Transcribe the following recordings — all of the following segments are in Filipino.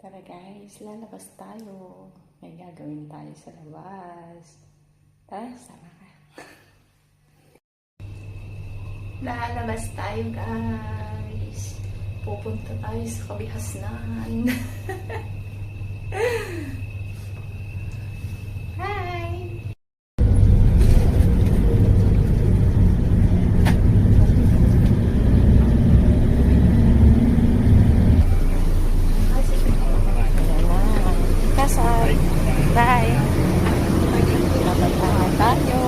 Tara guys, lalabas tayo. May gagawin tayo sa labas. Tara, sama ka. Lalabas tayo guys. Pupunta tayo sa Kabihasnan. Hi! Kasay. Bye. Labas tayo.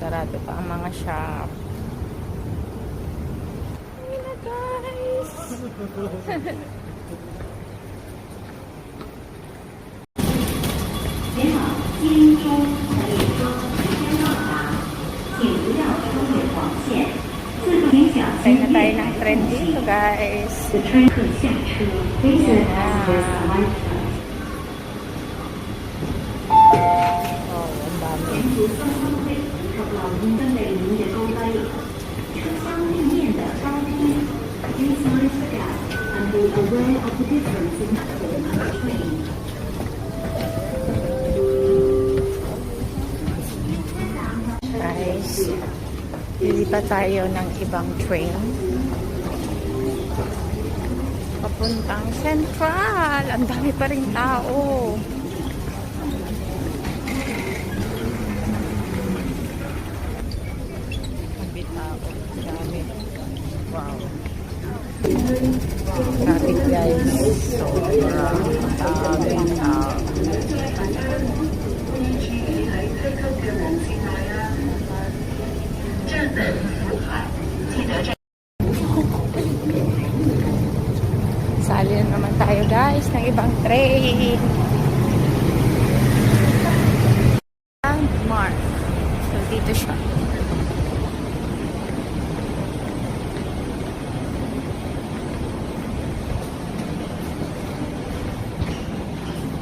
Sarado pa ang mga shop. Ayun na guys. Tayo na tayo ng trend dito guys. Ayan na. Oh, ang dami. Guys, lilipat tayo ng ibang train papuntang Central. Ang dami pa rin tao. Wow. Traffic guys. Sobrang daming tao. Sali na naman tayo guys ng ibang train. Landmark. So dito siya.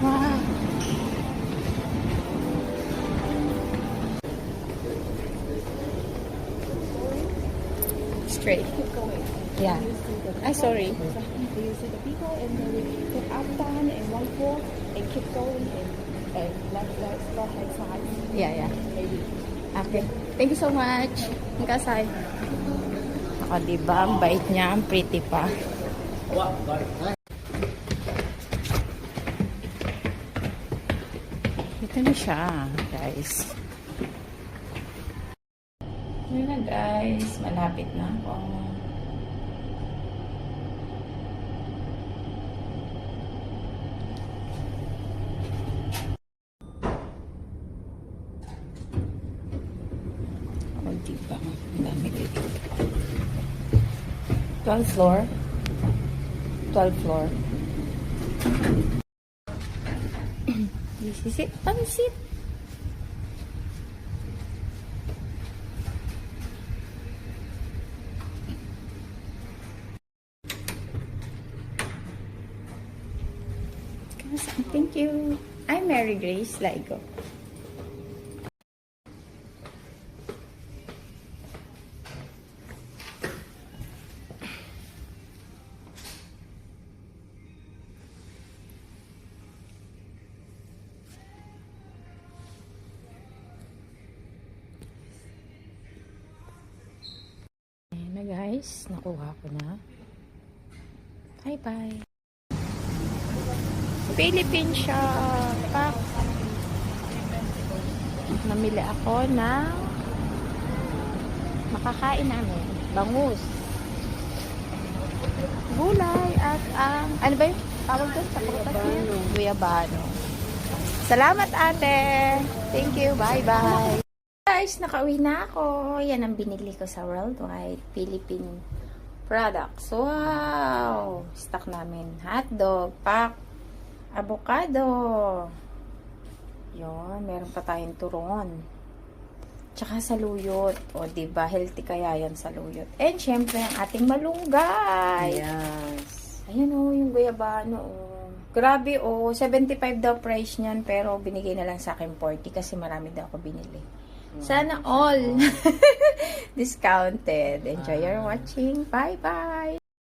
Wow. Straight. Keep going. Yeah. You see the I'm sorry. You see the people and then put up down and one four and keep going and left hand side. Yeah. Maybe. Okay. Thank you so much. Ang kasay. Ako, diba? Ang bait niya. Ang pretty pa. Ito na siya, guys. Yun na, guys. Malapit na ako. O, diba? Ang dami dito. 12th floor. 12th floor. This is it. Pansit. Thank you. I'm Mary Grace Laigo. Ayan na guys, nakuha ko na. Bye-bye. Philippine shop. Namili ako ng makakain namin. Bangus. Gulay at ang ano ba yung tawag doon sa prutas niya? Guyabano. Salamat ate. Thank you. Bye-bye. Guys, nakauwi na ako. Yan ang binili ko sa Worldwide Philippine products. Wow! Stock namin. Hotdog, pack, avocado. Yun, meron pa tayong turon. Tsaka saluyot. O, diba? Healthy kaya yan saluyot. And, syempre, ang ating malunggay. Yes. Ayan o, yung guyabano o. Grabe o, 75 daw price niyan, pero binigay na lang sa akin 40 kasi marami daw ako binili. Sana all discounted. Enjoy your watching. Bye-bye!